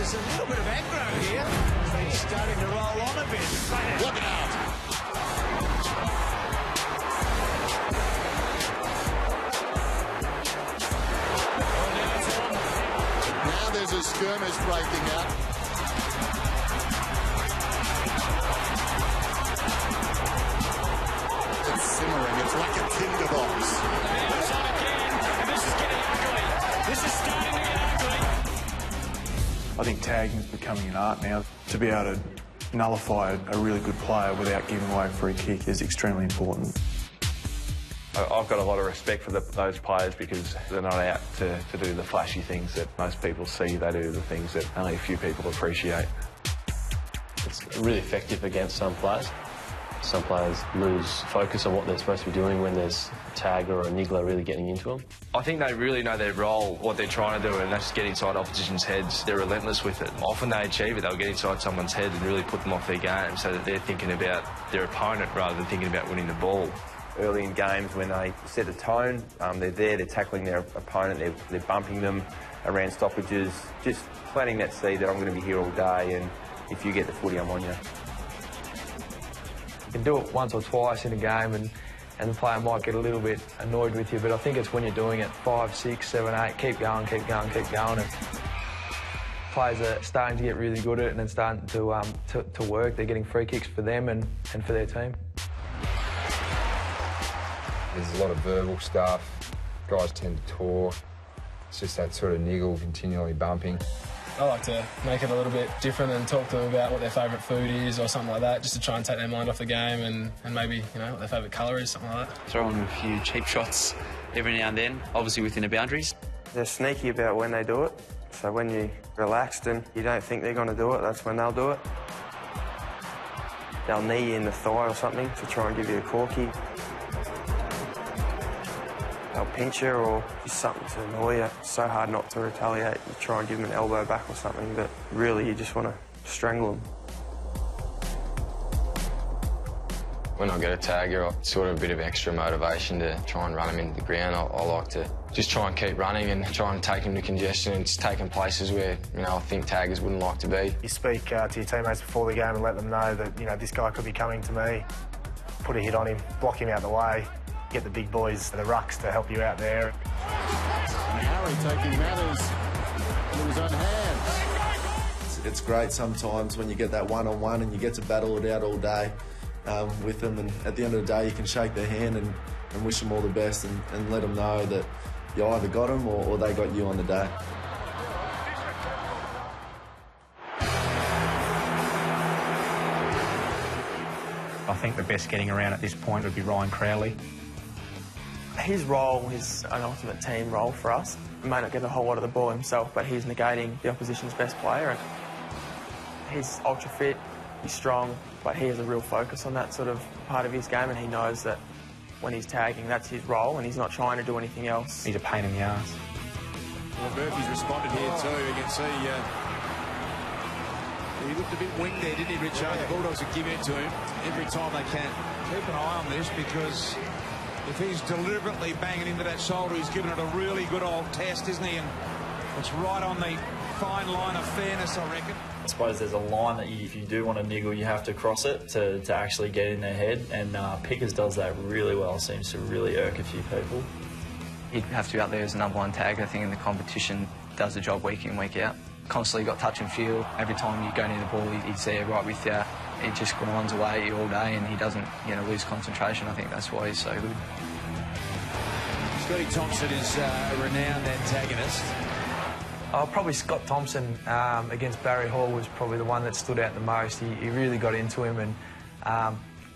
there's a little bit of aggro here. They're starting to roll on a bit. Look out. Now there's a skirmish breaking out. It's simmering. It's like a tinderbox. It's on again, and this is getting ugly. This is starting to get ugly. I think tagging is becoming an art now. To be able to nullify a really good player without giving away a free kick is extremely important. I've got a lot of respect for those players because they're not out to do the flashy things that most people see. They do the things that only a few people appreciate. It's really effective against some players. Some players lose focus on what they're supposed to be doing when there's a tag or a niggler really getting into them. I think they really know their role, what they're trying to do, and that's get inside opposition's heads. They're relentless with it. Often they achieve it. They'll get inside someone's head and really put them off their game so that they're thinking about their opponent rather than thinking about winning the ball. Early in games when they set a tone, they're there, they're tackling their opponent, they're bumping them around stoppages, just planting that seed that I'm going to be here all day, and if you get the footy, I'm on you. You can do it once or twice in a game and the player might get a little bit annoyed with you, but I think it's when you're doing it 5, 6, 7, 8, keep going, keep going, keep going. And players are starting to get really good at it and then starting to work. They're getting free kicks for them and for their team. There's a lot of verbal stuff. Guys tend to talk. It's just that sort of niggle continually bumping. I like to make it a little bit different and talk to them about what their favourite food is or something like that, just to try and take their mind off the game and maybe, you know, what their favourite colour is, something like that. Throw in a few cheap shots every now and then, obviously within the boundaries. They're sneaky about when they do it, so when you're relaxed and you don't think they're going to do it, that's when they'll do it. They'll knee you in the thigh or something to try and give you a corky. They'll pinch you or just something to annoy you. It's so hard not to retaliate. You try and give them an elbow back or something, but really you just want to strangle them. When I get a tagger, it's sort of a bit of extra motivation to try and run him into the ground. I like to just try and keep running and try and take him to congestion and just take him places where, you know, I think taggers wouldn't like to be. You speak to your teammates before the game and let them know that, you know, this guy could be coming to me. Put a hit on him, block him out the way. Get the big boys, the rucks, to help you out there. Harry taking matters into his own hands. It's great sometimes when you get that one-on-one and you get to battle it out all day with them, and at the end of the day you can shake their hand and wish them all the best and let them know that you either got them or they got you on the day. I think the best getting around at this point would be Ryan Crowley. His role is an ultimate team role for us. He may not get a whole lot of the ball himself, but he's negating the opposition's best player. He's ultra fit, he's strong, but he has a real focus on that sort of part of his game, and he knows that when he's tagging, that's his role, and he's not trying to do anything else. He's a pain in the arse. Well, Murphy's responded here too. You can see he looked a bit winged there, didn't he, Richard? The Bulldogs would give in to him every time they can. Keep an eye on this, because if he's deliberately banging into that shoulder, he's given it a really good old test, isn't he? And it's right on the fine line of fairness, I reckon. I suppose there's a line that if you do want to niggle, you have to cross it to actually get in their head, and Pickers does that really well. Seems to really irk a few people. He'd have to be up there as a number one tag, I think, in the competition. Does the job week in, week out. Constantly got touch and feel. Every time you go near the ball, he's there right with you. He just grinds away all day and he doesn't, lose concentration. I think that's why he's so good. Scotty Thompson is a renowned antagonist. Probably Scott Thompson against Barry Hall was probably the one that stood out the most. He really got into him and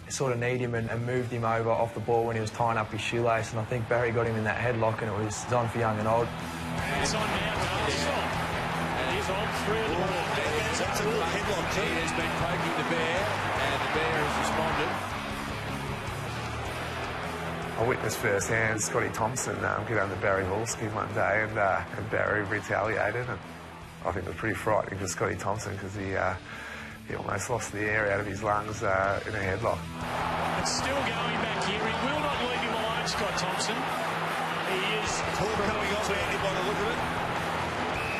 sort of kneed him and moved him over off the ball when he was tying up his shoelace, and I think Barry got him in that headlock and it was on for young and old. It's on now. He's on through the ball. That's a good headlock. He has been poking the bear, and the bear has responded. I witnessed firsthand Scotty Thompson get under Barry Hall's skin one day, and Barry retaliated, and I think it was pretty frightening for Scotty Thompson because he almost lost the air out of his lungs in a headlock. It's still going back here. He will not leave him alone, Scott Thompson. He is coming off Andy by the look of it.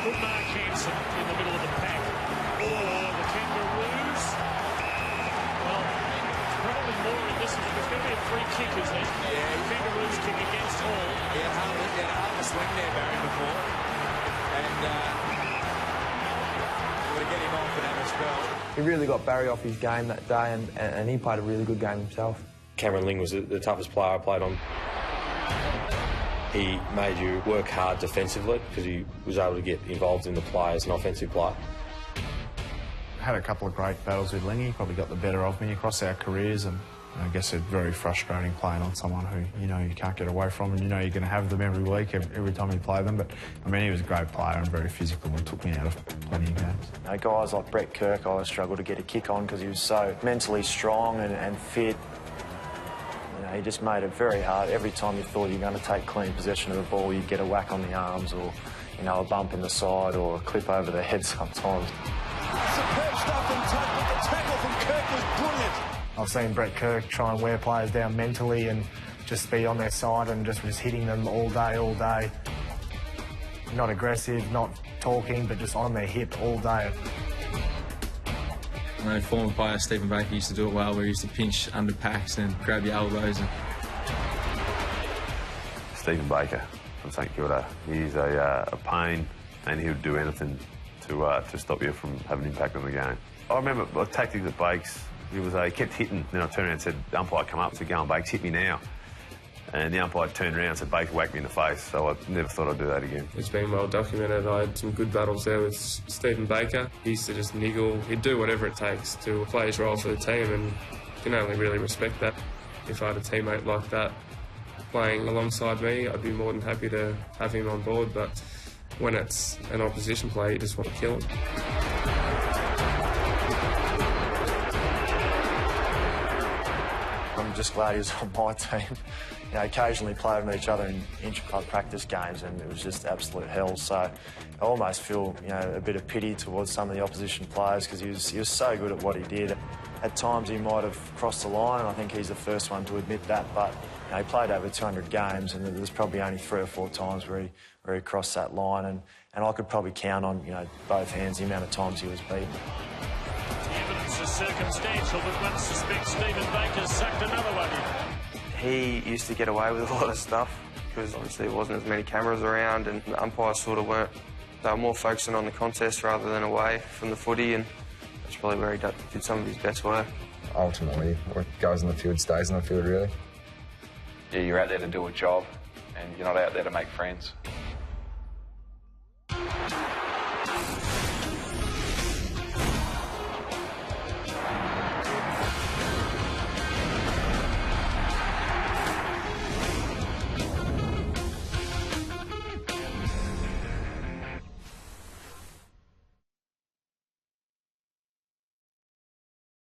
Good Mark Hansen in the middle of the pack. the Kangaroos. Well, it's probably more in this. There's going to be a free kick, isn't it? Yeah. Kangaroos kick against Hall. He had half a swing there, Barry, before. And we're going to get him off and have a spell. He really got Barry off his game that day, and he played a really good game himself. Cameron Ling was the toughest player I played on. He made you work hard defensively because he was able to get involved in the play as an offensive player. Had a couple of great battles with Lingy, probably got the better of me across our careers, and I guess it's very frustrating playing on someone who you can't get away from, and you're going to have them every week, every time you play them. But I mean, he was a great player and very physical and took me out of plenty of games. Guys like Brett Kirk, I always struggled to get a kick on because he was so mentally strong and fit. He just made it very hard. Every time you thought you were going to take clean possession of the ball, you'd get a whack on the arms or, a bump in the side or a clip over the head sometimes. Superb stuff from Tuck, but the tackle from Kirk was brilliant. I've seen Brett Kirk try and wear players down mentally and just be on their side and just was hitting them all day. Not aggressive, not talking, but just on their hip all day. I know former player Stephen Baker used to do it well, where he used to pinch under packs and grab your elbows. Stephen Baker from St Kilda. He's a pain, and he would do anything to stop you from having an impact on the game. I remember a tactic that Bakes, he kept hitting, then I turned around and said, the umpire come up, said, go on Bakes, hit me now. And the umpire turned around and said, Baker whacked me in the face, so I never thought I'd do that again. It's been well documented. I had some good battles there with Stephen Baker. He used to just niggle. He'd do whatever it takes to play his role for the team, and you can only really respect that. If I had a teammate like that playing alongside me, I'd be more than happy to have him on board, but when it's an opposition player, you just want to kill him. I'm just glad he was on my team. Occasionally played with each other in intra-club practice games, and it was just absolute hell. So I almost feel, a bit of pity towards some of the opposition players because he was so good at what he did. At times he might have crossed the line, and I think he's the first one to admit that. But he played over 200 games, and there's probably only 3 or 4 times where he crossed that line, and I could probably count on both hands the amount of times he was beaten. The evidence is circumstantial, but one suspects Stephen Baker's sucked another one in. He used to get away with a lot of stuff because obviously there wasn't as many cameras around, and the umpires sort of weren't. They were more focusing on the contest rather than away from the footy, and that's probably where he did some of his best work. Ultimately, what goes on the field stays on the field, really. Yeah, you're out there to do a job, and you're not out there to make friends.